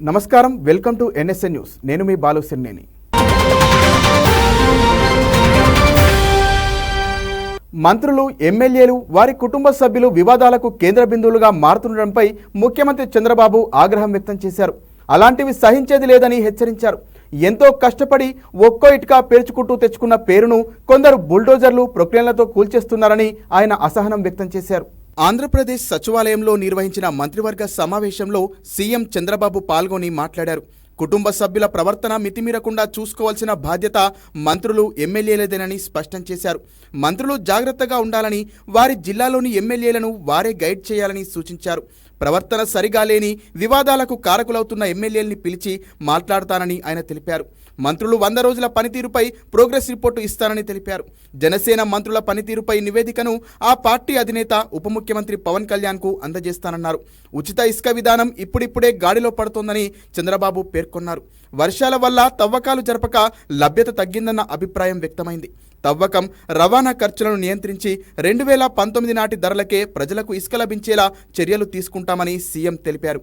నమస్కారం, welcome to NSN news. నేను మీ బాలు సిర్నేని. మంత్రులు, ఎమ్మెల్యేలు, వారి కుటుంబ సభ్యులు వివాదాలకు కేంద్ర బిందువులుగా మారుతుండడంపై ముఖ్యమంత్రి చంద్రబాబు ఆగ్రహం వ్యక్తం చేశారు. అలాంటివి సహించేది లేదని హెచ్చరించారు. ఎంతో కష్టపడి ఒక్కో ఇటుక పేర్చుకుంటూ తెచ్చుకున్న పేరును కొందరు బుల్డోజర్లు, ప్రొక్లేన్లతో కూల్చేస్తున్నారని ఆయన అసహనం వ్యక్తం చేశారు. ఆంధ్రప్రదేశ్ సచివాలయంలో నిర్వహించిన మంత్రివర్గ సమావేశంలో సీఎం చంద్రబాబు పాల్గొని మాట్లాడారు. కుటుంబ సభ్యుల ప్రవర్తన మితిమీరకుండా చూసుకోవాల్సిన బాధ్యత మంత్రులు, ఎమ్మెల్యేలదేనని స్పష్టం చేశారు. మంత్రులు జాగ్రత్తగా ఉండాలని, వారి జిల్లాలోని ఎమ్మెల్యేలను వారే గైడ్ చేయాలని సూచించారు. ప్రవర్తన సరిగా లేని, వివాదాలకు కారకులవుతున్న ఎమ్మెల్యేల్ని పిలిచి మాట్లాడతానని ఆయన తెలిపారు. మంత్రులు 100 రోజుల పనితీరుపై ప్రోగ్రెస్ రిపోర్టు ఇస్తారని తెలిపారు. జనసేన మంత్రుల పనితీరుపై నివేదికను ఆ పార్టీ అధినేత ఉప ముఖ్యమంత్రి పవన్ కళ్యాణ్కు అందజేస్తానన్నారు. ఉచిత ఇసుక విధానం ఇప్పుడిప్పుడే గాడిలో పడుతోందని చంద్రబాబు పేర్కొన్నారు. వర్షాల వల్ల తవ్వకాలు జరపక లభ్యత తగ్గిందన్న అభిప్రాయం వ్యక్తమైంది. తవ్వకం, రవాణా ఖర్చులను నియంత్రించి 2019 నాటి ధరలకే ప్రజలకు ఇసుక లభించేలా చర్యలు తీసుకుంటామని సీఎం తెలిపారు.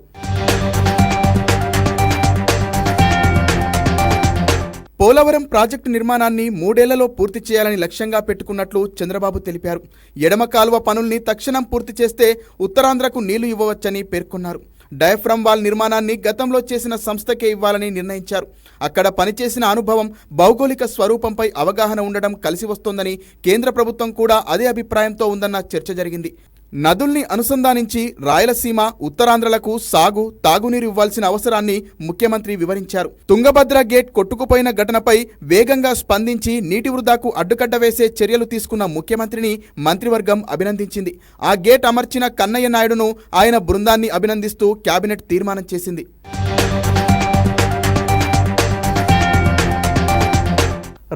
పోలవరం ప్రాజెక్టు నిర్మాణాన్ని 3 ఏళ్లలో పూర్తి చేయాలని లక్ష్యంగా పెట్టుకున్నట్లు చంద్రబాబు తెలిపారు. ఎడమ కాలువ పనుల్ని తక్షణం పూర్తి చేస్తే ఉత్తరాంధ్రకు నీళ్లు ఇవ్వవచ్చని పేర్కొన్నారు. డయాఫ్రమ్ వాల్ నిర్మాణాన్ని గతంలో చేసిన సంస్థకే ఇవ్వాలని నిర్ణయించారు. అక్కడ పనిచేసిన అనుభవం, భౌగోళిక స్వరూపంపై అవగాహన ఉండడం కలిసి వస్తోందని, కేంద్ర ప్రభుత్వం కూడా అదే అభిప్రాయంతో ఉందన్న చర్చ జరిగింది. నదుల్ని అనుసంధానించి రాయలసీమ, ఉత్తరాంధ్రలకు సాగు, తాగునీరు ఇవ్వాల్సిన అవసరాన్ని ముఖ్యమంత్రి వివరించారు. తుంగభద్ర గేట్ కొట్టుకుపోయిన ఘటనపై వేగంగా స్పందించి నీటి వృధాకు అడ్డుకట్ట వేసే చర్యలు తీసుకున్న ముఖ్యమంత్రిని మంత్రివర్గం అభినందించింది. ఆ గేట్ అమర్చిన కన్నయ్య నాయుడును, ఆయన బృందాన్ని అభినందిస్తూ కేబినెట్ తీర్మానం చేసింది.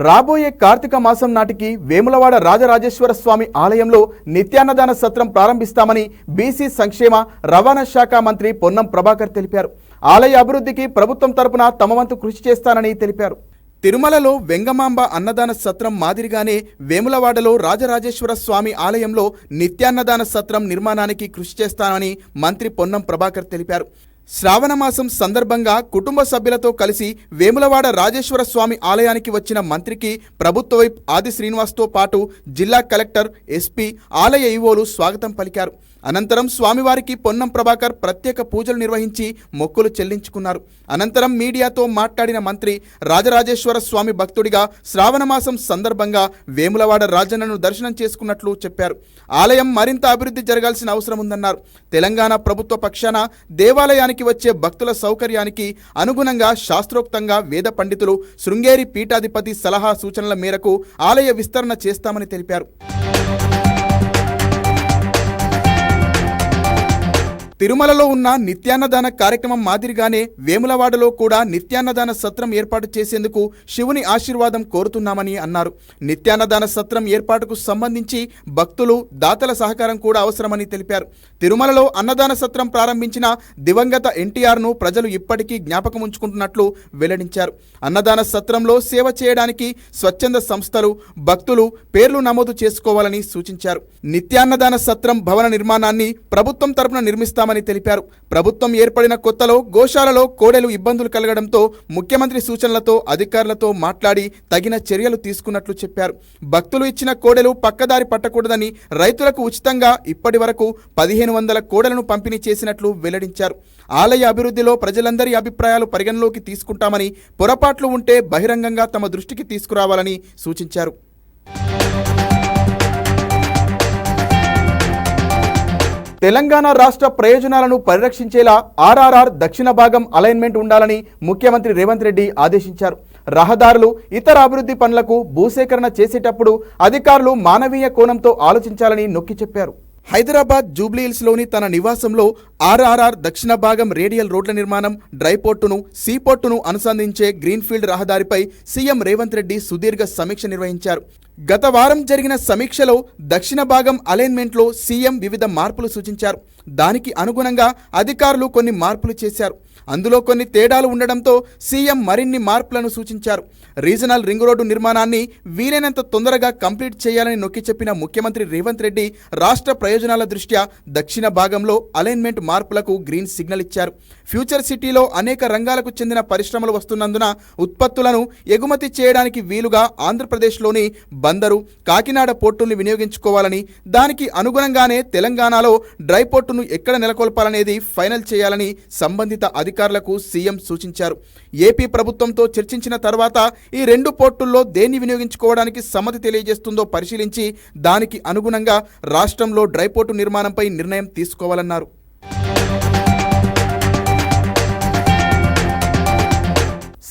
రాబోయే కార్తీక మాసం నాటికి వేములవాడ రాజరాజేశ్వర స్వామి ఆలయంలో నిత్యాన్నదాన సత్రం ప్రారంభిస్తామని బీసీ సంక్షేమ, రవాణా శాఖ మంత్రి పొన్నం ప్రభాకర్ తెలిపారు. ఆలయ అభివృద్ధికి ప్రభుత్వం తరపున తమ వంతు కృషి చేస్తానని తెలిపారు. తిరుమలలో వెంగమాంబ అన్నదాన సత్రం మాదిరిగానే వేములవాడలో రాజరాజేశ్వర స్వామి ఆలయంలో నిత్యాన్నదాన సత్రం నిర్మాణానికి కృషి చేస్తానని మంత్రి పొన్నం ప్రభాకర్ తెలిపారు. శ్రావణమాసం సందర్భంగా కుటుంబ సభ్యులతో కలిసి వేములవాడ రాజేశ్వర స్వామి ఆలయానికి వచ్చిన మంత్రికి ప్రభుత్వ వైప్ ఆది శ్రీనివాస్తో పాటు జిల్లా కలెక్టర్, ఎస్పీ, ఆలయ ఈవోలు స్వాగతం పలికారు. అనంతరం స్వామివారికి పొన్నం ప్రభాకర్ ప్రత్యేక పూజలు నిర్వహించి మొక్కులు చెల్లించుకున్నారు. అనంతరం మీడియాతో మాట్లాడిన మంత్రి, రాజరాజేశ్వర స్వామి భక్తుడిగా శ్రావణమాసం సందర్భంగా వేములవాడ రాజన్నను దర్శనం చేసుకున్నట్లు చెప్పారు. ఆలయం మరింత అభివృద్ధి జరగాల్సిన అవసరం ఉందన్నారు. తెలంగాణ ప్రభుత్వ పక్షాన దేవాలయానికి వచ్చే భక్తుల సౌకర్యానికి అనుగుణంగా శాస్త్రోక్తంగా వేద పండితులు, శృంగేరి పీఠాధిపతి సలహా సూచనల మేరకు ఆలయ విస్తరణ చేస్తామని తెలిపారు. తిరుమలలో ఉన్న నిత్యాన్నదాన కార్యక్రమం మాదిరిగానే వేములవాడలో కూడా నిత్యాన్నదాన సత్రం ఏర్పాటు చేసేందుకు శివుని ఆశీర్వాదం కోరుతున్నామని అన్నారు. నిత్యాన్నదాన సత్రం ఏర్పాటుకు సంబంధించి భక్తులు, దాతల సహకారం కూడా అవసరమని తెలిపారు. తిరుమలలో అన్నదాన సత్రం ప్రారంభించిన దివంగత ఎన్టీఆర్ను ప్రజలు ఇప్పటికీ జ్ఞాపకం ఉంచుకుంటున్నట్లు వెల్లడించారు. అన్నదాన సత్రంలో సేవ చేయడానికి స్వచ్ఛంద సంస్థలు, భక్తులు పేర్లు నమోదు చేసుకోవాలని సూచించారు. నిత్యాన్నదాన సత్రం భవన నిర్మాణాన్ని ప్రభుత్వం తరపున నిర్మిస్తామని తెలిపారు. ప్రభుత్వం ఏర్పడిన కొత్తలో గోశాలలో కోడెలు ఇబ్బందులు కలగడంతో ముఖ్యమంత్రి సూచనలతో అధికారులతో మాట్లాడి తగిన చర్యలు తీసుకున్నట్లు చెప్పారు. భక్తులు ఇచ్చిన కోడెలు పక్కదారి పట్టకూడదని, రైతులకు ఉచితంగా ఇప్పటి వరకు 1500 కోడెలను పంపిణీ చేసినట్లు వెల్లడించారు. ఆలయ అభివృద్ధిలో ప్రజలందరి అభిప్రాయాలు పరిగణలోకి తీసుకుంటామని, పొరపాట్లు ఉంటే బహిరంగంగా తమ దృష్టికి తీసుకురావాలని సూచించారు. తెలంగాణ రాష్ట్ర ప్రయోజనాలను పరిరక్షించేలా ఆర్ఆర్ఆర్ దక్షిణ భాగం అలైన్మెంట్ ఉండాలని ముఖ్యమంత్రి రేవంత్ రెడ్డి ఆదేశించారు. రహదారులు, ఇతర అభివృద్ధి పనులకు భూసేకరణ చేసేటప్పుడు అధికారులు మానవీయ కోణంతో ఆలోచించాలని నొక్కి చెప్పారు. హైదరాబాద్ జూబ్లీహిల్స్లోని తన నివాసంలో ఆర్ఆర్ఆర్ దక్షిణ భాగం రేడియల్ రోడ్ల నిర్మాణం, డ్రైపోర్టును, సీపోర్టును అనుసంధించే గ్రీన్ఫీల్డ్ రహదారిపై సీఎం రేవంత్ రెడ్డి సుదీర్ఘ సమీక్ష నిర్వహించారు. గత వారం జరిగిన సమీక్షలో దక్షిణ భాగం అలైన్మెంట్లో సీఎం వివిధ మార్పులు సూచించారు. దానికి అనుగుణంగా అధికారులు కొన్ని మార్పులు చేశారు. అందులో కొన్ని తేడాలు ఉండడంతో సీఎం మరిన్ని మార్పులను సూచించారు. రీజనల్ రింగ్ రోడ్డు నిర్మాణాన్ని వీలైనంత తొందరగా కంప్లీట్ చేయాలని నొక్కి చెప్పిన ముఖ్యమంత్రి రేవంత్ రెడ్డి రాష్ట్ర ప్రయోజనాల దృష్ట్యా దక్షిణ భాగంలో అలైన్మెంట్ మార్పులకు గ్రీన్ సిగ్నల్ ఇచ్చారు. ఫ్యూచర్ సిటీలో అనేక రంగాలకు చెందిన పరిశ్రమలు వస్తున్నందున ఉత్పత్తులను ఎగుమతి చేయడానికి వీలుగా ఆంధ్రప్రదేశ్లోని బందరు, కాకినాడ పోర్టుల్ని వినియోగించుకోవాలని, దానికి అనుగుణంగానే తెలంగాణలో డ్రై పోర్టును ఎక్కడ నెలకొల్పాలనేది ఫైనల్ చేయాలని సంబంధిత అధికారులకు సీఎం సూచించారు. ఏపీ ప్రభుత్వంతో చర్చించిన తర్వాత ఈ 2 పోర్టుల్లో దేన్ని వినియోగించుకోవడానికి సమ్మతి తెలియజేస్తుందో పరిశీలించి దానికి అనుగుణంగా రాష్ట్రంలో డ్రై పోర్టు నిర్మాణంపై నిర్ణయం తీసుకోవాలన్నారు.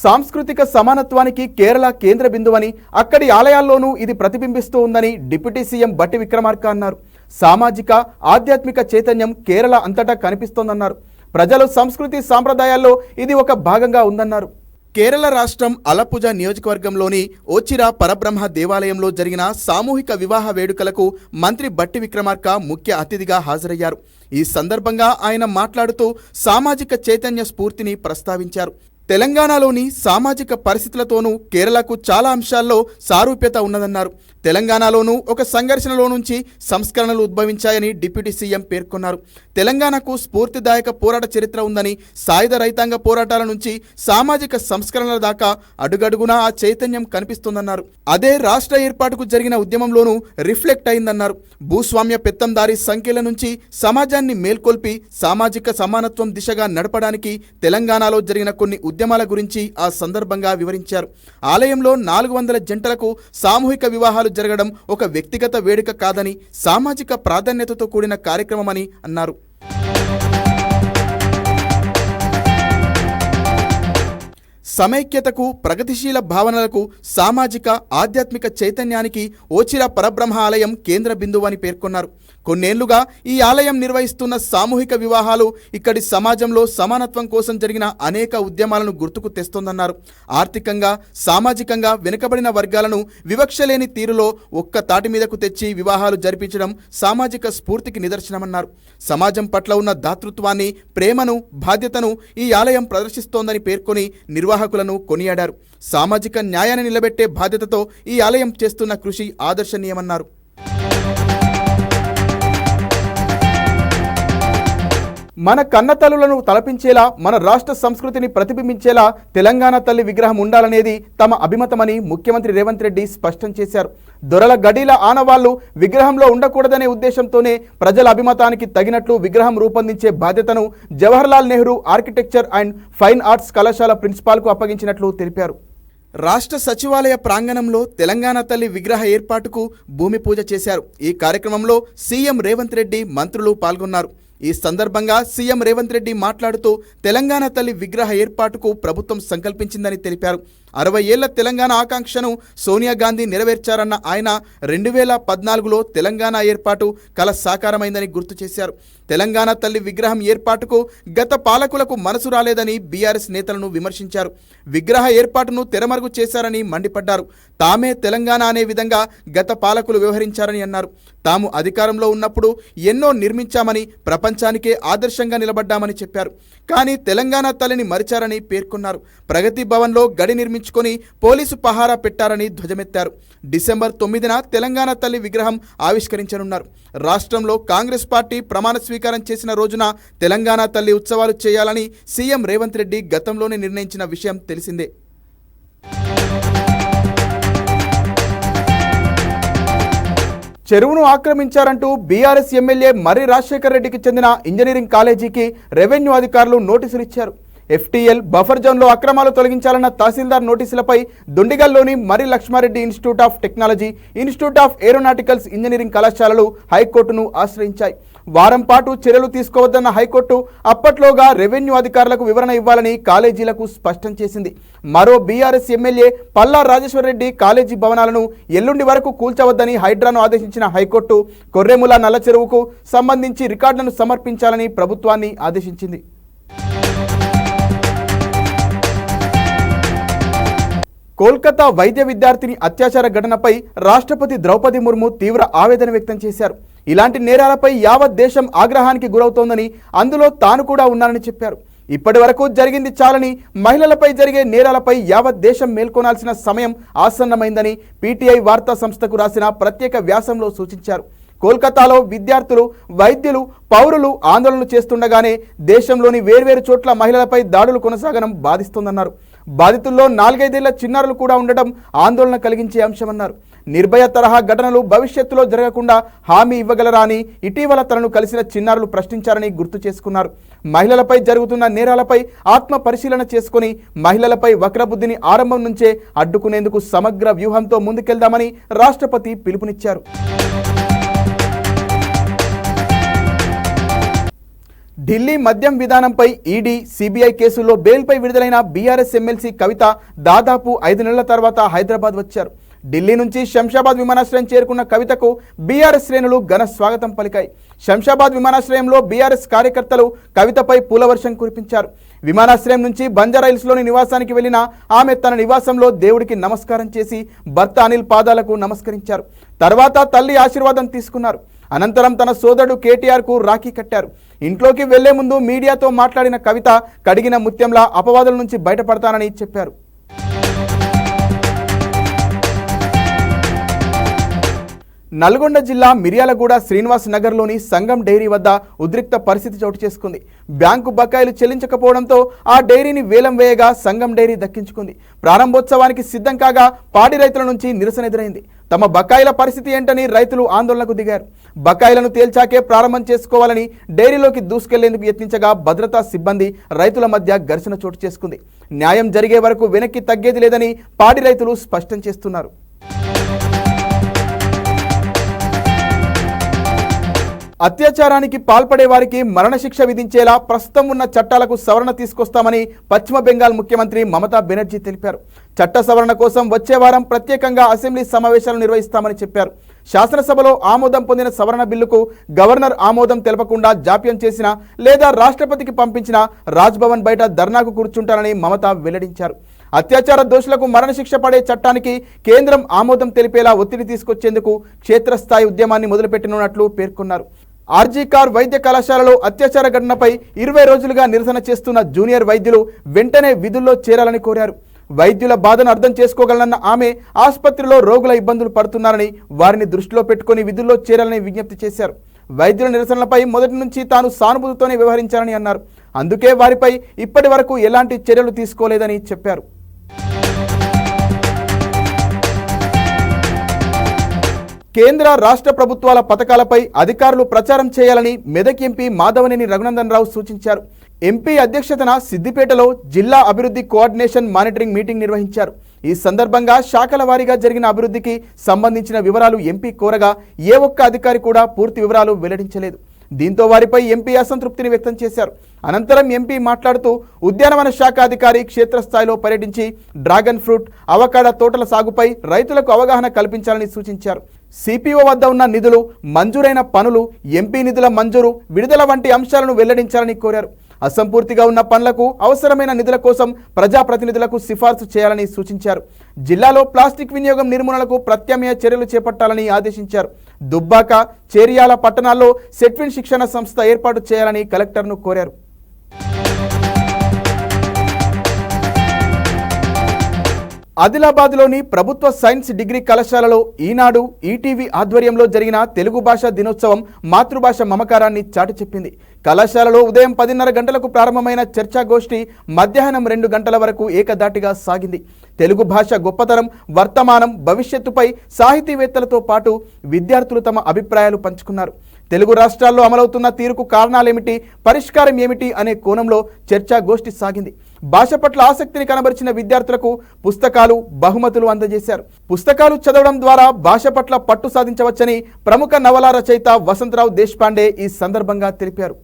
సాంస్కృతిక సమానత్వానికి కేరళ కేంద్ర బిందువని, అక్కడి ఆలయాల్లోనూ ఇది ప్రతిబింబిస్తూ ఉందని డిప్యూటీ సీఎం బట్టి విక్రమార్క అన్నారు. సామాజిక ఆధ్యాత్మిక చైతన్యం కేరళ అంతటా కనిపిస్తోందన్నారు. ప్రజలు సంస్కృతి సాంప్రదాయాల్లో ఇది ఒక భాగంగా ఉందన్నారు. కేరళ రాష్ట్రం అలప్పుజ నియోజకవర్గంలోని ఓచిరా పరబ్రహ్మ దేవాలయంలో జరిగిన సామూహిక వివాహ వేడుకలకు మంత్రి బట్టి విక్రమార్క ముఖ్య అతిథిగా హాజరయ్యారు. ఈ సందర్భంగా ఆయన మాట్లాడుతూ సామాజిక చైతన్య స్ఫూర్తిని ప్రస్తావించారు. తెలంగాణలోని సామాజిక పరిస్థితులతోనూ కేరళకు చాలా అంశాల్లో సారూప్యత ఉన్నదన్నారు. తెలంగాణలోనూ ఒక సంఘర్షణలో నుంచి సంస్కరణలు ఉద్భవించాయని డిప్యూటీ సీఎం పేర్కొన్నారు. తెలంగాణకు స్ఫూర్తిదాయక పోరాట చరిత్ర ఉందని, సాయుధ రైతాంగ పోరాటాల నుంచి సామాజిక సంస్కరణల దాకా అడుగడుగునా ఆ చైతన్యం కనిపిస్తుందన్నారు. అదే రాష్ట్ర ఏర్పాటుకు జరిగిన ఉద్యమంలోనూ రిఫ్లెక్ట్ అయిందన్నారు. భూస్వామ్య పెత్తందారీ సంఖ్యల నుంచి సమాజాన్ని మేల్కొల్పి సామాజిక సమానత్వం దిశగా నడపడానికి తెలంగాణలో జరిగిన కొన్ని ఉద్యమాల గురించి ఆ సందర్భంగా వివరించారు. ఆలయంలో 400 జంటలకు సామూహిక వివాహాలు జరగడం ఒక వ్యక్తిగత వేడుక కాదని, సామాజిక ప్రాధాన్యతతో కూడిన కార్యక్రమమని అన్నారు. సమైక్యతకు, ప్రగతిశీల భావనలకు, సామాజిక ఆధ్యాత్మిక చైతన్యానికి ఓచిరా పరబ్రహ్మ ఆలయం కేంద్ర బిందువు అని పేర్కొన్నారు. కొన్నేళ్లుగా ఈ ఆలయం నిర్వహిస్తున్న సామూహిక వివాహాలు ఇక్కడి సమాజంలో సమానత్వం కోసం జరిగిన అనేక ఉద్యమాలను గుర్తుకు తెస్తోందన్నారు. ఆర్థికంగా, సామాజికంగా వెనుకబడిన వర్గాలను వివక్ష లేని తీరులో ఒక్క తాటి మీదకు తెచ్చి వివాహాలు జరిపించడం సామాజిక స్ఫూర్తికి నిదర్శనమన్నారు. సమాజం పట్ల ఉన్న దాతృత్వాన్ని, ప్రేమను, బాధ్యతను ఈ ఆలయం ప్రదర్శిస్తోందని పేర్కొని నిర్వాహకులను కొనియాడారు. సామాజిక న్యాయాన్ని నిలబెట్టే బాధ్యతతో ఈ ఆలయం చేస్తున్న కృషి ఆదర్శనీయమన్నారు. మన కన్నతల్లులను తలపించేలా, మన రాష్ట్ర సంస్కృతిని ప్రతిబింబించేలా తెలంగాణ తల్లి విగ్రహం ఉండాలనేది తమ అభిమతమని ముఖ్యమంత్రి రేవంత్ రెడ్డి స్పష్టం చేశారు. దొరల గడీల ఆనవాళ్లు విగ్రహంలో ఉండకూడదనే ఉద్దేశంతోనే ప్రజల అభిమతానికి తగినట్లు విగ్రహం రూపొందించే బాధ్యతను Jawaharlal Nehru architecture and fine arts కళాశాల ప్రిన్సిపాల్కు అప్పగించినట్లు తెలిపారు. రాష్ట్ర సచివాలయ ప్రాంగణంలో తెలంగాణ తల్లి విగ్రహ ఏర్పాటుకు భూమి పూజ చేశారు. ఈ కార్యక్రమంలో సీఎం రేవంత్ రెడ్డి, మంత్రులు పాల్గొన్నారు. ఈ సందర్భంగా సీఎం రేవంత్ రెడ్డి మాట్లాడుతూ తెలంగాణ తల్లి విగ్రహ ఏర్పాటుకు ప్రభుత్వం సంకల్పించిందని తెలిపారు. 60 ఏళ్ల తెలంగాణ ఆకాంక్షను సోనియా గాంధీ నెరవేర్చారన్న ఆయన 2014లో తెలంగాణ ఏర్పాటు కల సాకారమైందని గుర్తు చేశారు. తెలంగాణ తల్లి విగ్రహం ఏర్పాటుకు గత పాలకులకు మనసు రాలేదని బీఆర్ఎస్ నేతలను విమర్శించారు. విగ్రహ ఏర్పాటును తెరమరుగు చేశారని మండిపడ్డారు. తామే తెలంగాణ అనే విధంగా గత పాలకులు వ్యవహరించారని అన్నారు. తాము అధికారంలో ఉన్నప్పుడు ఎన్నో నిర్మించామని, ప్రపంచానికే ఆదర్శంగా నిలబడ్డామని చెప్పారు. కానీ తెలంగాణ తల్లిని మరిచారని పేర్కొన్నారు. ప్రగతి భవన్లో గడి నిర్మించుకొని పోలీసు పహారా పెట్టారని ధ్వజమెత్తారు. డిసెంబర్ 9న తెలంగాణ తల్లి విగ్రహం ఆవిష్కరించనున్నారు. రాష్ట్రంలో కాంగ్రెస్ పార్టీ ప్రమాణ స్వీకారం చేసిన రోజున తెలంగాణ తల్లి ఉత్సవాలు చేయాలని సీఎం రేవంత్ రెడ్డి గతంలోనే నిర్ణయించిన విషయం తెలిసిందే. చెరువును ఆక్రమించారంటూ బీఆర్ఎస్ ఎమ్మెల్యే మర్రి రాజశేఖర్ రెడ్డికి చెందిన ఇంజనీరింగ్ కాలేజీకి రెవెన్యూ అధికారులు నోటీసులు ఇచ్చారు. ఎఫ్టీఎల్ బఫర్ జోన్లో అక్రమాలు తొలగించాలన్న తహసీల్దార్ నోటీసులపై దుండిగల్లోని మర్రి Lakshma Reddy institute of technology, institute of aeronauticals engineering కళాశాలలు హైకోర్టును ఆశ్రయించాయి. వారం పాటు చర్యలు తీసుకోవద్దన్న హైకోర్టు అప్పట్లోగా రెవెన్యూ అధికారులకు వివరణ ఇవ్వాలని కాలేజీలకు స్పష్టం చేసింది. మరో BRS MLA Palla Rajeshwar Reddy college భవనాలను ఎల్లుండి వరకు కూల్చవద్దని హైడ్రాను ఆదేశించిన హైకోర్టు కొర్రెముల నల్ల చెరువుకు సంబంధించి రికార్డులను సమర్పించాలని ప్రభుత్వాన్ని ఆదేశించింది. కోల్కతా వైద్య విద్యార్థిని అత్యాచార ఘటనపై రాష్ట్రపతి ద్రౌపది ముర్ము తీవ్ర ఆవేదన వ్యక్తం చేశారు. ఇలాంటి నేరాలపై యావత్ దేశం ఆగ్రహానికి గురవుతోందని, అందులో తాను కూడా ఉన్నానని చెప్పారు. ఇప్పటి వరకు జరిగింది చాలని మహిళలపై జరిగే నేరాలపై యావత్ దేశం మేల్కొనాల్సిన సమయం ఆసన్నమైందని పీటీఐ వార్తా సంస్థకు రాసిన ప్రత్యేక వ్యాసంలో సూచించారు. కోల్కతాలో విద్యార్థులు, వైద్యులు, పౌరులు ఆందోళనలు చేస్తుండగానే దేశంలోని వేర్వేరు చోట్ల మహిళలపై దాడులు కొనసాగడం బాధిస్తోందన్నారు. బాధితుల్లో 4-5 ఏళ్ల చిన్నారులు కూడా ఉండడం ఆందోళన కలిగించే అంశమన్నారు. నిర్భయ తరహా ఘటనలు భవిష్యత్తులో జరగకుండా హామీ ఇవ్వగలరా అని ఇటీవల తనను కలిసిన చిన్నారులు ప్రశ్నించారని గుర్తు చేసుకున్నారు. మహిళలపై జరుగుతున్న నేరాలపై ఆత్మ పరిశీలన చేసుకుని మహిళలపై వక్రబుద్ధిని ఆరంభం నుంచే అడ్డుకునేందుకు సమగ్ర వ్యూహంతో ముందుకెళ్దామని రాష్ట్రపతి పిలుపునిచ్చారు. ఢిల్లీ మద్యం విధానంపై ఈడీ, సిబిఐ కేసుల్లో బెయిల్పై విడుదలైన బీఆర్ఎస్ ఎమ్మెల్సీ కవిత దాదాపు 5 నెలల తర్వాత హైదరాబాద్ వచ్చారు. ఢిల్లీ నుంచి శంషాబాద్ విమానాశ్రయం చేరుకున్న కవితకు బీఆర్ఎస్ శ్రేణులు ఘన స్వాగతం పలికాయి. శంషాబాద్ విమానాశ్రయంలో బీఆర్ఎస్ కార్యకర్తలు కవితపై పూలవర్షం కురిపించారు. విమానాశ్రయం నుంచి బంజారాహిల్స్లోని నివాసానికి వెళ్లిన ఆమె తన నివాసంలో దేవుడికి నమస్కారం చేసి భర్త అనిల్ పాదాలకు నమస్కరించారు. తర్వాత తల్లి ఆశీర్వాదం తీసుకున్నారు. అనంతరం తన సోదరుడు కేటీఆర్కు రాఖీ కట్టారు. ఇంట్లోకి వెళ్లే ముందు మీడియాతో మాట్లాడిన కవిత కడిగిన ముత్యంలా అపవాదుల నుంచి బయటపడతానని చెప్పారు. నల్గొండ జిల్లా మిర్యాలగూడ శ్రీనివాస్ నగర్లోని సంగం డైరీ వద్ద ఉద్రిక్త పరిస్థితి చోటు చేసుకుంది. బ్యాంకు బకాయిలు చెల్లించకపోవడంతో ఆ డైరీని వేలం వేయగా సంగం డైరీ దక్కించుకుంది. ప్రారంభోత్సవానికి సిద్ధం కాగా పాడి రైతుల నుంచి నిరసన ఎదురైంది. తమ బకాయిల పరిస్థితి ఏంటని రైతులు ఆందోళనకు దిగారు. బకాయిలను తేల్చాకే ప్రారంభం చేసుకోవాలని డైరీలోకి దూసుకెళ్లేందుకు యత్నించగా భద్రతా సిబ్బంది రైతుల మధ్య ఘర్షణ చోటు చేసుకుంది. న్యాయం జరిగే వరకు వెనక్కి తగ్గేది లేదని పాడి రైతులు స్పష్టం చేస్తున్నారు. అత్యాచారానికి పాల్పడే వారికి మరణశిక్ష విధించేలా ప్రస్తుతం ఉన్న చట్టాలకు సవరణ తీసుకొస్తామని పశ్చిమ బెంగాల్ ముఖ్యమంత్రి మమతా బెనర్జీ తెలిపారు. చట్ట సవరణ కోసం వచ్చే వారం ప్రత్యేకంగా అసెంబ్లీ సమావేశాలు నిర్వహిస్తామని చెప్పారు. శాసనసభలో ఆమోదం పొందిన సవరణ బిల్లుకు గవర్నర్ ఆమోదం తెలపకుండా జాప్యం చేసిన లేదా రాష్ట్రపతికి పంపించిన రాజ్భవన్ బయట ధర్నాకు కూర్చుంటారని మమతా వెల్లడించారు. అత్యాచార దోషులకు మరణశిక్ష పడే చట్టానికి కేంద్రం ఆమోదం తెలిపేలా ఒత్తిడి తీసుకొచ్చేందుకు క్షేత్రస్థాయి ఉద్యమాన్ని మొదలుపెట్టనున్నట్లు పేర్కొన్నారు. ఆర్జీకార్ వైద్య కళాశాలలో అత్యాచార ఘటనపై 20 రోజులుగా నిరసన చేస్తున్న జూనియర్ వైద్యులు వెంటనే విధుల్లో చేరాలని కోరారు. వైద్యుల బాధను అర్థం చేసుకోగలనన్న ఆమె ఆసుపత్రిలో రోగుల ఇబ్బందులు పడుతున్నారని వారిని దృష్టిలో పెట్టుకుని విధుల్లో చేరాలని విజ్ఞప్తి చేశారు. వైద్యుల నిరసనలపై మొదటి నుంచి తాను సానుభూతితోనే వ్యవహరించారని అన్నారు. అందుకే వారిపై ఇప్పటి వరకు ఎలాంటి చర్యలు తీసుకోలేదని చెప్పారు. కేంద్ర రాష్ట్ర ప్రభుత్వాల పథకాలపై అధికారులు ప్రచారం చేయాలని మెదక్ ఎంపీ మాధవనేని రఘునందన్ రావు సూచించారు. ఎంపీ అధ్యక్షతన సిద్దిపేటలో జిల్లా అభివృద్ధి కోఆర్డినేషన్ మానిటరింగ్ మీటింగ్ నిర్వహించారు. ఈ సందర్భంగా శాఖల వారీగా జరిగిన అభివృద్ధికి సంబంధించిన వివరాలు ఎంపీ కోరగా ఏ ఒక్క అధికారి కూడా పూర్తి వివరాలు వెల్లడించలేదు. దీంతో వారిపై ఎంపీ అసంతృప్తిని వ్యక్తం చేశారు. అనంతరం ఎంపీ మాట్లాడుతూ ఉద్యానవన శాఖ అధికారి క్షేత్రస్థాయిలో పర్యటించి డ్రాగన్ ఫ్రూట్, అవకాడో తోటల సాగుపై రైతులకు అవగాహన కల్పించాలని సూచించారు. సిపిఓ వద్ద ఉన్న నిధులు, మంజూరైన పనులు, ఎంపీ నిధుల మంజూరు, విడుదల వంటి అంశాలను వెల్లడించాలని కోరారు. అసంపూర్తిగా ఉన్న పనులకు అవసరమైన నిధుల కోసం ప్రజాప్రతినిధులకు సిఫార్సు చేయాలని సూచించారు. జిల్లాలో ప్లాస్టిక్ వినియోగం నిర్మూలనకు ప్రత్యామ్నాయ చర్యలు చేపట్టాలని ఆదేశించారు. దుబ్బాక, చేరియాల పట్టణాల్లో సెట్విన్ శిక్షణ సంస్థ ఏర్పాటు చేయాలని కలెక్టర్ను కోరారు. ఆదిలాబాద్లోని ప్రభుత్వ సైన్స్ డిగ్రీ కళాశాలలో ఈనాడు, ఈటీవీ ఆధ్వర్యంలో జరిగిన తెలుగు భాషా దినోత్సవం మాతృభాష మమకారాన్ని చాటి చెప్పింది. కళాశాలలో ఉదయం 10:30 గంటలకు ప్రారంభమైన చర్చాగోష్ఠి మధ్యాహ్నం 2 గంటల వరకు ఏకధాటిగా సాగింది. తెలుగు భాష గొప్పతనం, వర్తమానం, భవిష్యత్తుపై సాహితీవేత్తలతో పాటు విద్యార్థులు తమ అభిప్రాయాలు పంచుకున్నారు. తెలుగు రాష్ట్రాల్లో అమలవుతున్న తీరుకు కారణాలేమిటి, పరిష్కారం ఏమిటి అనే కోణంలో చర్చాగోష్ఠి సాగింది. భాష పట్ల ఆసక్తిని కనబరిచిన విద్యార్థులకు పుస్తకాలు, బహుమతులు అందజేశారు. పుస్తకాలు చదవడం ద్వారా భాష పట్ల పట్టు సాధించవచ్చని ప్రముఖ నవలా రచయిత వసంతరావు దేశపాండే ఈ సందర్భంగా తెలిపారు.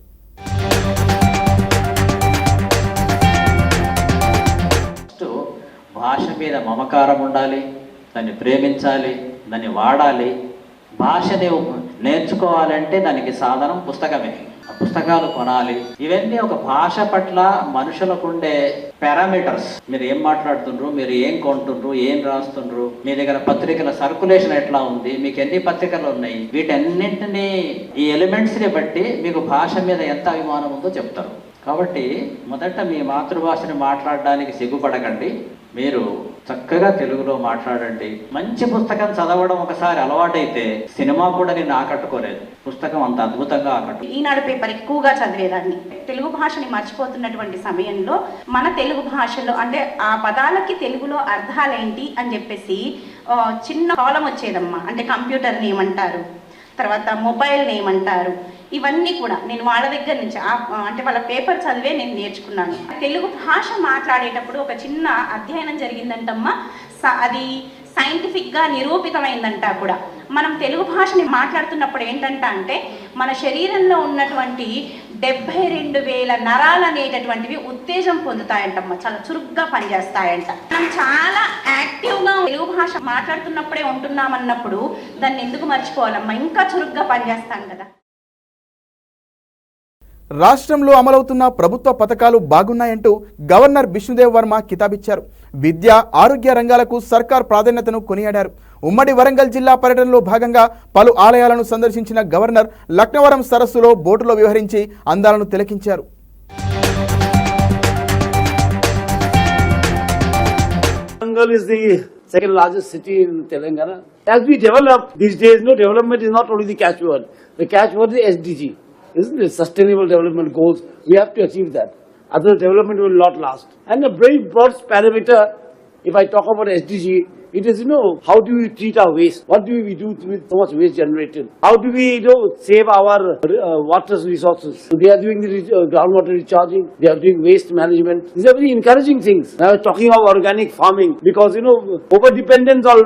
భాష మీద మమకారం ఉండాలి, దాన్ని ప్రేమించాలి, దాన్ని వాడాలి. భాషని నేర్చుకోవాలంటే దానికి సాధనం పుస్తకమే. ఆ పుస్తకాలు కొనాలి. ఇవన్నీ ఒక భాష పట్ల మనుషులకు ఉండే పారామీటర్స్. మీరు ఏం మాట్లాడుతుండ్రు, మీరు ఏం కొంటుండ్రు, ఏం రాస్తుండ్రు, మీ దగ్గర పత్రికల సర్క్యులేషన్ ఎట్లా ఉంది, మీకు ఎన్ని పత్రికలు ఉన్నాయి, వీటన్నింటినీ ఈ ఎలిమెంట్స్ని బట్టి మీకు భాష మీద ఎంత అభిమానం ఉందో చెప్తారు. కాబట్టి మొదట మీ మాతృభాషని మాట్లాడడానికి సిగ్గుపడకండి. మీరు చక్కగా తెలుగులో మాట్లాడండి. మంచి పుస్తకం చదవడం ఒకసారి అలవాటైతే సినిమా కూడా నిన్ను ఆకట్టుకోలేదు. పుస్తకం అంత అద్భుతంగా ఆకట్టు. ఈనాడు పేపర్ ఎక్కువగా చదివేదాన్ని. తెలుగు భాషని మర్చిపోతున్నటువంటి సమయంలో మన తెలుగు భాషలో అంటే ఆ పదాలకి తెలుగులో అర్థాలేంటి అని చెప్పేసి చిన్న కాలం వచ్చేదమ్మా. అంటే కంప్యూటర్ని ఏమంటారు, తర్వాత మొబైల్ని ఏమంటారు, ఇవన్నీ కూడా నేను వాళ్ళ దగ్గర నుంచి అంటే వాళ్ళ పేపర్ చదివే నేను నేర్చుకున్నాను. తెలుగు భాష మాట్లాడేటప్పుడు ఒక చిన్న అధ్యయనం జరిగిందంటమ్మా. అది సైంటిఫిక్గా నిరూపితమైందంట కూడా. మనం తెలుగు భాషని మాట్లాడుతున్నప్పుడు ఏంటంట అంటే మన శరీరంలో ఉన్నటువంటి 72,000 నరాలు అనేటటువంటివి ఉత్తేజం పొందుతాయంటమ్మా, చాలా చురుగ్గా పనిచేస్తాయంట. మనం చాలా యాక్టివ్గా తెలుగు భాష మాట్లాడుతున్నప్పుడే ఉంటున్నామన్నప్పుడు దాన్ని ఎందుకు మర్చిపోవాలమ్మా, ఇంకా చురుగ్గా పనిచేస్తాం కదా. రాష్ట్రంలో అమలవుతున్న ప్రభుత్వ పథకాలు బాగున్నాయంటూ గవర్నర్ బిష్ణుదేవ్ వర్మ కితాబిచ్చారు. విద్య, ఆరోగ్య రంగాలకు సర్కార్ ప్రాధాన్యతను కొనియాడారు. ఉమ్మడి వరంగల్ జిల్లా పర్యటనలో భాగంగా పలు ఆలయాలను సందర్శించిన గవర్నర్ లక్నవరం సరస్సులో బోటులో విహరించి అందాలను తిలకించారు. Warangal is the second largest city in Telangana. As we develop these days, development is not only the catchword. The catchword is SDG. Isn't it? Sustainable Development Goals. We have to achieve that. Other development will not last. And a very broad parameter, if I talk about SDG, it is, how do we treat our waste? What do we do with so much waste generated? How do we, save our water resources? So they are doing the groundwater recharging. They are doing waste management. These are very encouraging things. Now talking of organic farming because, over-dependence on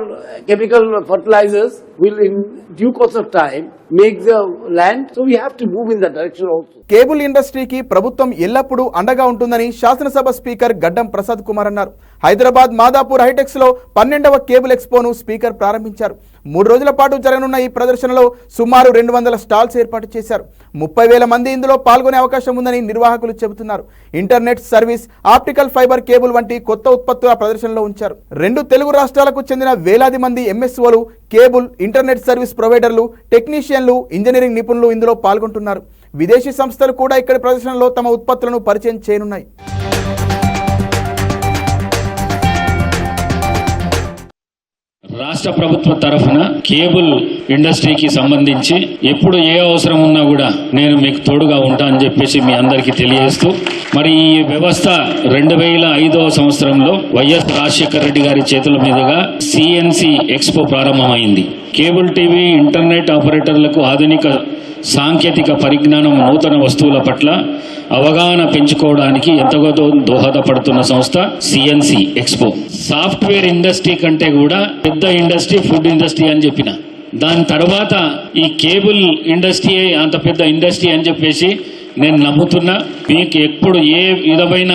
chemical fertilizers will in due course of time make the land. So we have to move in that direction also. Cable ఇండస్ట్రీకి ప్రభుత్వం ఎల్లప్పుడూ అండగా ఉంటుందని శాసనసభ speaker గడ్డం ప్రసాద్ కుమార్ అన్నారు. హైదరాబాద్ మాదాపూర్ హైటెక్స్ లో 12వ cable ఎక్స్పోను speaker ప్రారంభించారు. 3 రోజుల పాటు జరగనున్న ఈ ప్రదర్శనలో సుమారు 200 స్టాల్స్ ఏర్పాటు చేశారు. 30,000 మంది ఇందులో పాల్గొనే అవకాశం ఉందని నిర్వాహకులు చెబుతున్నారు. Internet service, optical fibre cable వంటి కొత్త ఉత్పత్తుల ప్రదర్శనలో ఉంచారు. 2 తెలుగు రాష్ట్రాలకు చెందిన వేలాది మంది ఎంఎస్ఓలు, కేబుల్, ఇంటర్నెట్ సర్వీస్ ప్రొవైడర్లు, టెక్నీషియన్లు, ఇంజనీరింగ్ నిపుణులు ఇందులో పాల్గొంటున్నారు. విదేశీ సంస్థలు కూడా ఇక్కడి ప్రదర్శనలో తమ ఉత్పత్తులను పరిచయం చేయనున్నాయి. రాష్ట్ర ప్రభుత్వ తరఫున కేబుల్ ఇండస్ట్రీకి సంబంధించి ఎప్పుడు ఏ అవసరం ఉన్నా కూడా నేను మీకు తోడుగా ఉంటా అని చెప్పేసి మీ అందరికీ తెలియజేస్తూ, మరి ఈ వ్యవస్థ 2005వ సంవత్సరంలో వైఎస్ రాజశేఖర రెడ్డి గారి చేతుల మీదుగా సిఎన్సి ఎక్స్పో ప్రారంభమైంది. కేబుల్ టీవీ, ఇంటర్నెట్ ఆపరేటర్లకు ఆధునిక సాంకేతిక పరిజ్ఞానం, నూతన వస్తువుల పట్ల అవగాహన పెంచుకోవడానికి ఎంతగానో దోహదపడుతున్న సంస్థ సిఎన్సి ఎక్స్పో. సాఫ్ట్వేర్ ఇండస్ట్రీ కంటే కూడా పెద్ద ఇండస్ట్రీ ఫుడ్ ఇండస్ట్రీ అని చెప్పిన, దాని తర్వాత ఈ కేబుల్ ఇండస్ట్రీ అంత పెద్ద ఇండస్ట్రీ అని చెప్పేసి నేను నమ్ముతున్నా. మీకు ఎప్పుడు ఏ విధమైన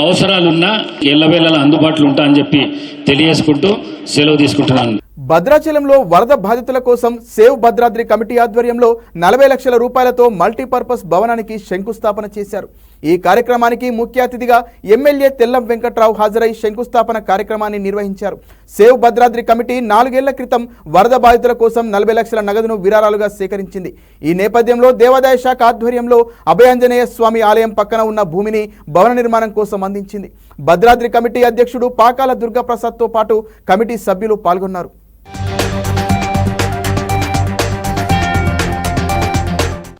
అవసరాలున్నా ఎల్లవేళలా అందుబాటులో ఉంటా అని చెప్పి తెలియజేసుకుంటూ సెలవు తీసుకుంటున్నాను. భద్రాచలంలో వరద బాధితుల కోసం సేవ్ భద్రాద్రి కమిటీ ఆధ్వర్యంలో 40 లక్షల రూపాయలతో మల్టీపర్పస్ భవనానికి శంకుస్థాపన చేశారు. ఈ కార్యక్రమానికి ముఖ్య అతిథిగా ఎమ్మెల్యే తెల్లం వెంకట్రావు హాజరై శంకుస్థాపన కార్యక్రమాన్ని నిర్వహించారు. సేవ్ భద్రాద్రి కమిటీ 4 ఏళ్ల క్రితం వరద బాధితుల కోసం 40 లక్షల నగదును విరాళాలుగా సేకరించింది. ఈ నేపథ్యంలో దేవాదాయ శాఖ ఆధ్వర్యంలో అభయాంజనేయ స్వామి ఆలయం పక్కన ఉన్న భూమిని భవన నిర్మాణం కోసం అందించింది. భద్రాద్రి కమిటీ అధ్యక్షుడు పాకాల దుర్గాప్రసాద్తో పాటు కమిటీ సభ్యులు పాల్గొన్నారు.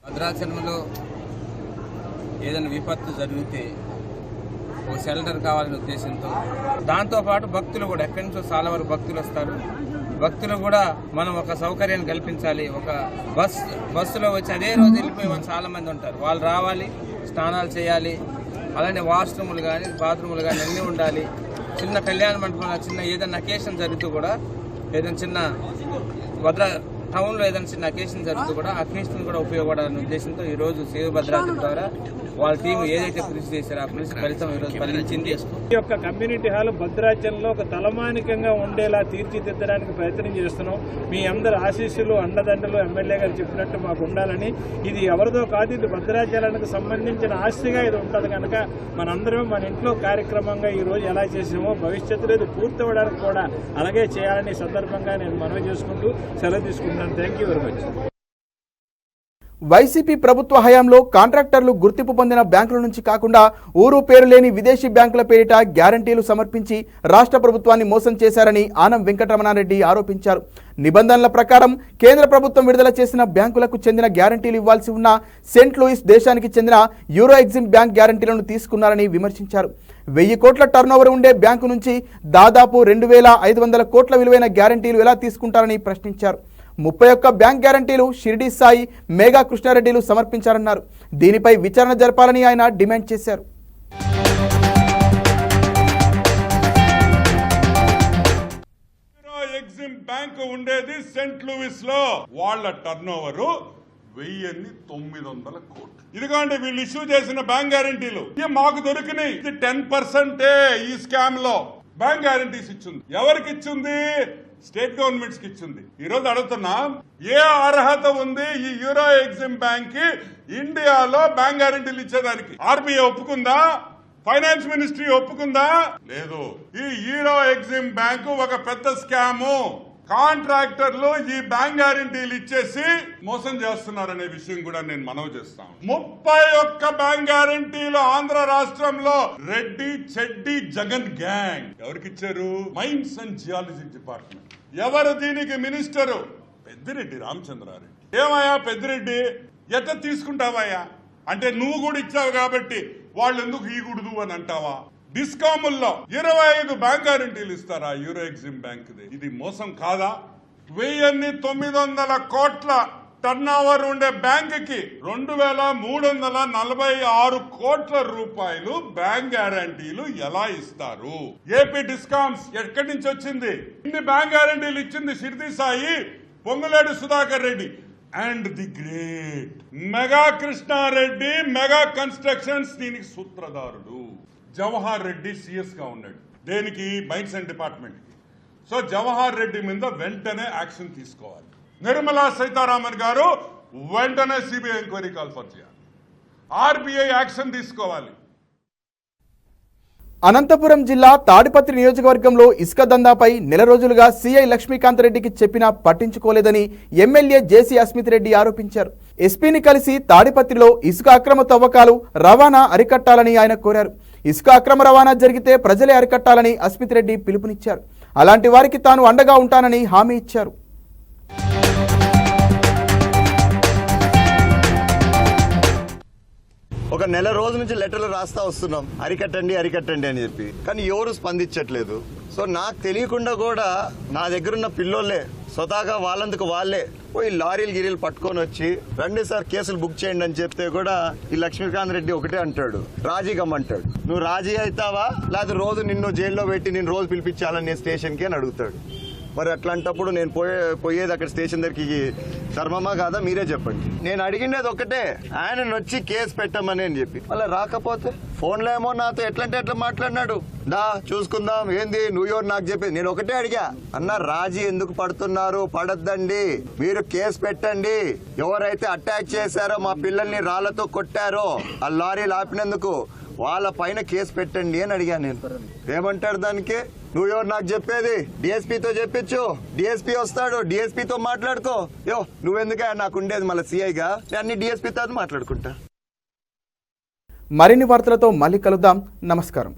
భద్రాచలంలో ఏదైనా విపత్తు జరిగితే ఒక షెల్టర్ కావాలనే ఉద్దేశంతో, దాంతోపాటు భక్తులు కూడా ఎక్కడి నుంచో చాలా వరకు భక్తులు వస్తారు. భక్తులు కూడా మనం ఒక సౌకర్యాన్ని కల్పించాలి. ఒక బస్సులో వచ్చి అదే రోజు వెళ్ళిపోయే వాళ్ళు చాలా మంది ఉంటారు. వాళ్ళు రావాలి, స్నానాలు చేయాలి, అలానే వాష్రూములు కానీ బాత్రూములు కానీ అన్నీ ఉండాలి. చిన్న కళ్యాణ మండపంలో చిన్న ఏదైనా అకేషన్ జరుగుతూ కూడా, ఏదైనా చిన్న టౌన్లో ఏదైనా చిన్న అకేషన్ జరుగుతూ కూడా అకేషన్ కూడా ఉపయోగపడాలనే ఉద్దేశంతో ఈరోజు సేవ భద్రాద్రి ద్వారా వాళ్ళ టీం ఏదైతే కృషి చేశారో ఆ కృషి ఫలితం ఈరోజు ఫలించింది. ఈ యొక్క కమ్యూనిటీ హాల్ భద్రాచలంలో ఒక తలమానికంగా ఉండేలా తీర్చిదిద్దడానికి ప్రయత్నం చేస్తున్నాం. మీ అందరి ఆశీస్సులు, అండదండలు ఎమ్మెల్యే గారు చెప్పినట్టు మాకు ఉండాలని. ఇది ఎవరిదో కాదు, ఇది భద్రాచలానికి సంబంధించిన ఆస్తిగా ఇది ఉంటుంది కనుక మనందరం మన ఇంట్లో కార్యక్రమంగా ఈ రోజు ఎలా చేసామో భవిష్యత్తులో ఇది పూర్తవడానికి కూడా అలాగే చేయాలని సందర్భంగా నేను మనవి చేసుకుంటూ సెలవు తీసుకుంటున్నాను. Thank you very much. YCP ప్రభుత్వ హయాంలో కాంట్రాక్టర్లు గుర్తింపు పొందిన బ్యాంకుల నుంచి కాకుండా ఊరు పేరు లేని విదేశీ బ్యాంకుల పేరిట గ్యారంటీలు సమర్పించి రాష్ట్ర ప్రభుత్వాన్ని మోసం చేశారని ఆనం వెంకటరమణారెడ్డి ఆరోపించారు. నిబంధనల ప్రకారం కేంద్ర ప్రభుత్వం విడుదల చేసిన బ్యాంకులకు చెందిన గ్యారంటీలు ఇవ్వాల్సి ఉన్న సెయింట్ లూయిస్ దేశానికి చెందిన యూరో ఎగ్జిమ్ బ్యాంక్ గ్యారంటీలను తీసుకున్నారని విమర్శించారు. 1000 కోట్ల టర్నోవర్ ఉండే బ్యాంకు నుంచి దాదాపు 2500 కోట్ల విలువైన గ్యారంటీలు ఎలా తీసుకుంటారని ప్రశ్నించారు. 31 బ్యాంక్ గ్యారంటీలు షిరిడి సాయి, మేఘా కృష్ణారెడ్డిలు సమర్పించారన్నారు. దీనిపై విచారణ జరపాలని ఆయన డిమాండ్ చేశారు. ఎగ్జిమ్ బ్యాంక్ ఉండేది సెయింట్ లూయిస్ లో, వాళ్ళ టర్నోవర్ 1900 కోట్లు. ఇదిగోండి వీళ్ళు ఇష్యూ చేసిన బ్యాంక్ గ్యారంటీలు మాకు దొరికినాయి. ఇది 10% ఈ స్కామ్ లో బ్యాంక్ గ్యారంటీస్ ఇచ్చింది. ఎవరికి ఇచ్చింది? స్టేట్ గవర్నమెంట్స్ కి ఇచ్చింది. ఈ రోజు అడుగుతున్నాం, ఏ అర్హత ఉంది ఈ యూరో ఎగ్జిమ్ బ్యాంక్ కి ఇండియాలో బ్యాంక్ గ్యారంటీలు ఇచ్చేదానికి? ఆర్బీఐ ఒప్పుకుందా? ఫైనాన్స్ మినిస్ట్రీ ఒప్పుకుందా? లేదు. ఈ యూరో ఎగ్జిమ్ బ్యాంకు ఒక పెద్ద స్కాము. కాంట్రాక్టర్లు ఈ బ్యాంక్ గ్యారంటీలు ఇచ్చేసి మోసం చేస్తున్నారనే విషయం కూడా నేను మనవి చేస్తాను. 31 బ్యాంక్ గ్యారంటీలు ఆంధ్ర రాష్ట్రంలో రెడ్డి, చెడ్డి, జగన్ గ్యాంగ్ ఎవరికి ఇచ్చారు? Mines and geology department. ఎవరు దీనికి మినిస్టరు? పెద్దిరెడ్డి రామచంద్రారెడ్డి. ఏమయ్యా పెద్దిరెడ్డి, ఎట్లా తీసుకుంటావయ్యా? అంటే నువ్వు కూడా ఇచ్చావు కాబట్టి వాళ్ళు ఎందుకు ఇవ్వకూడదు అని అంటావా? డిస్కాముల్లో 25 బ్యాంక్ గ్యారంటీలు ఇస్తారా యూరో ఎగ్జిమ్ బ్యాంక్? ఇది మోసం కాదా? 1900 కోట్ల టర్నోవర్ ఉండే బ్యాంక్ కి 2346 కోట్ల రూపాయలు బ్యాంక్ గ్యారంటీలు ఎలా ఇస్తారు? ఏపీ డిస్కామ్స్ ఎక్కడి నుంచి వచ్చింది? ఇన్ని బ్యాంక్ గ్యారంటీలు ఇచ్చింది Shirdi Sai, Ponguleti Sudhakar Reddy and the great mega Krishna Reddy, mega constructions దీనికి సూత్రధారుడు. జవహర్ రెడ్డి సిఎస్ గా ఉన్నాడు. దేనికి? మైన్స్ అండ్ డిపార్ట్మెంట్ కి. సో జవహర్ రెడ్డి మీద వెంటనే యాక్షన్ తీసుకోవాలి. నిర్మలా సీతారామన్ గారు వెంటనే సిబిఐ ఎంక్వైరీ కాల్ఫర్ చేయాలి. ఆర్బీఐ యాక్షన్ తీసుకోవాలి. అనంతపురం జిల్లా తాడిపత్రి నియోజకవర్గంలో ఇసుక దందాపై నెల రోజులుగా సీఐ లక్ష్మీకాంత్ రెడ్డికి చెప్పినా పట్టించుకోలేదని ఎమ్మెల్యే జేసీ అస్మిత్ రెడ్డి ఆరోపించారు. ఎస్పీని కలిసి తాడిపత్రిలో ఇసుక అక్రమ తవ్వకాలు, రవాణా అరికట్టాలని ఆయన కోరారు. ఇసుక అక్రమ రవాణా జరిగితే ప్రజలే అరికట్టాలని అస్మిత్ రెడ్డి పిలుపునిచ్చారు. అలాంటి వారికి తాను అండగా ఉంటానని హామీ ఇచ్చారు. ఒక నెల రోజు నుంచి లెటర్లు రాస్తా వస్తున్నాం, అరికట్టండి అరికట్టండి అని చెప్పి, కానీ ఎవరు స్పందించట్లేదు. సో నాకు తెలియకుండా కూడా నా దగ్గర ఉన్న పిల్లోళ్ళే స్వతహాగా వాళ్ళందుకు వాళ్ళే పోయి లారీలు గిరీలు పట్టుకొని వచ్చి రండి సార్ కేసులు బుక్ చేయండి అని చెప్తే కూడా ఈ లక్ష్మీకాంత్ రెడ్డి ఒకటే అంటాడు, రాజీ కమ్మంటాడు. నువ్వు రాజీ అవుతావా లేకపోతే రోజు నిన్ను జైల్లో పెట్టి నేను రోజు పిలిపించాలని స్టేషన్కి అని అడుగుతాడు. మరి అట్లాంటప్పుడు నేను పోయేది అక్కడ స్టేషన్ దగ్గరికి ధర్మమా కాదా మీరే చెప్పండి. నేను అడిగినది ఒకటే, ఆయన వచ్చి కేసు పెట్టమని అని చెప్పి, మళ్ళీ రాకపోతే ఫోన్లో ఏమో నాతో ఎట్లంటే ఎట్లా మాట్లాడినాడు. దా చూసుకుందాం ఏంది నువ్వెవరు నాకు చెప్పేది. నేను ఒకటే అడిగా, అన్న రాజీ ఎందుకు పడుతున్నారు? పడద్దండి, మీరు కేసు పెట్టండి. ఎవరైతే అటాక్ చేశారో మా పిల్లల్ని రాళ్లతో కొట్టారో ఆ లారీలు ఆపినందుకు వాళ్ళ పైన కేసు పెట్టండి అని అడిగాను. నేను ఏమంటాడు దానికి? నువ్వెవరు నాకు చెప్పేది? డిఎస్పీతో చెప్పించు, డిఎస్పీ వస్తాడు, డిఎస్పీతో మాట్లాడుకో. నువ్వెందుకే నాకు ఉండేది మళ్ళీ సిఐగా, అన్ని డిఎస్పీతో మాట్లాడుకుంటా. మరిన్ని వార్తలతో మళ్ళీ కలుద్దాం. నమస్కారం.